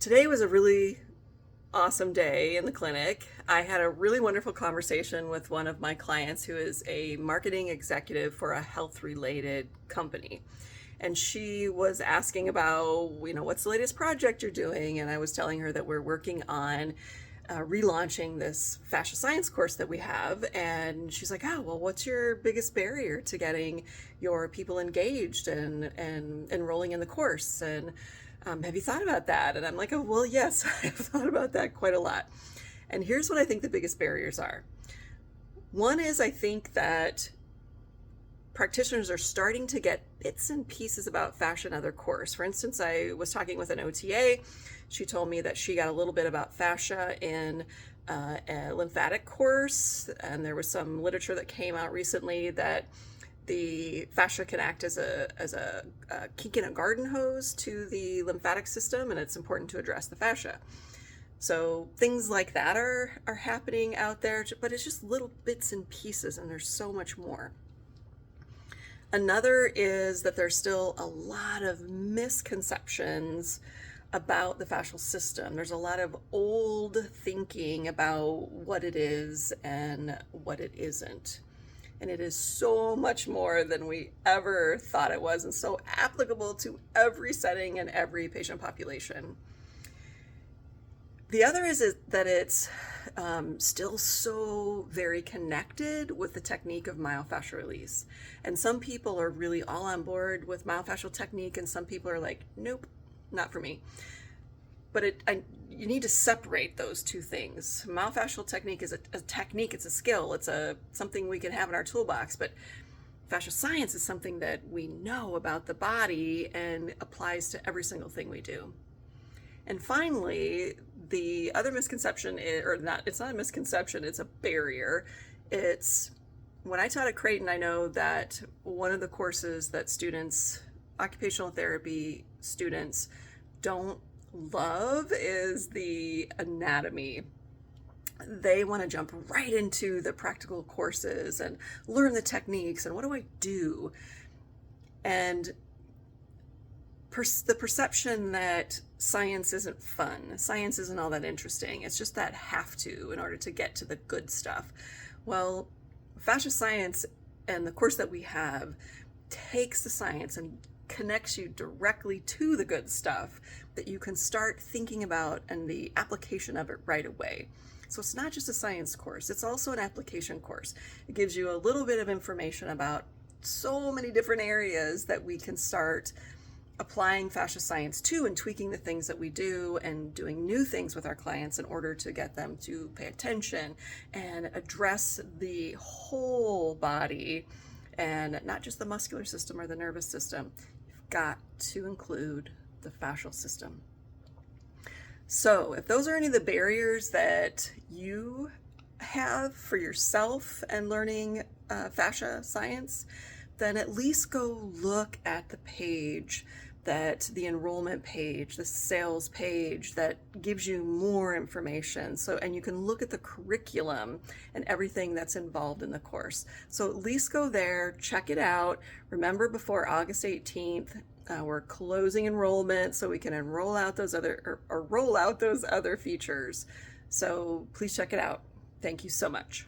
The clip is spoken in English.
Today was a really awesome day in the clinic. I had a really wonderful conversation with one of my clients who is a marketing executive for a health related company. And she was asking about, what's the latest project you're doing? And I was telling her that we're working on relaunching this fascia science course that we have. And she's like, oh, well, what's your biggest barrier to getting your people engaged and enrolling in the course? And have you thought about that? And I'm like, oh, well, yes, I've thought about that quite a lot. And here's what I think the biggest barriers are. One is I think that practitioners are starting to get bits and pieces about fascia in other course. For instance, I was talking with an OTA. She told me that she got a little bit about fascia in a lymphatic course, and there was some literature that came out recently that the fascia can act as a kink in a garden hose to the lymphatic system, and it's important to address the fascia. So things like that are happening out there, but it's just little bits and pieces, and there's so much more. Another is that there's still a lot of misconceptions about the fascial system. There's a lot of old thinking about what it is and what it isn't. And it is so much more than we ever thought it was, and so applicable to every setting and every patient population. The other is that it's still so very connected with the technique of myofascial release. And some people are really all on board with myofascial technique, and some people are like, nope, not for me. But you need to separate those two things. Myofascial technique is a technique, it's a skill, it's something we can have in our toolbox, but fascia science is something that we know about the body and applies to every single thing we do. And finally, the other misconception it's not a misconception, it's a barrier. It's when I taught at Creighton, I know that one of the courses that occupational therapy students don't love is the anatomy. They want to jump right into the practical courses and learn the techniques and what do I do? And the perception that science isn't fun, science isn't all that interesting, it's just that have to in order to get to the good stuff. Well, fascia science and the course that we have takes the science and connects you directly to the good stuff that you can start thinking about and the application of it right away. So it's not just a science course, it's also an application course. It gives you a little bit of information about so many different areas that we can start applying fascia science to and tweaking the things that we do and doing new things with our clients in order to get them to pay attention and address the whole body and not just the muscular system or the nervous system. You've got to include the fascial system. So if those are any of the barriers that you have for yourself and learning fascia science, then at least go look at the page, the enrollment page, the sales page that gives you more information. And you can look at the curriculum and everything that's involved in the course. So at least go there, check it out. Remember, before August 18th, we're closing enrollment so we can roll out those other features. So please check it out. Thank you so much.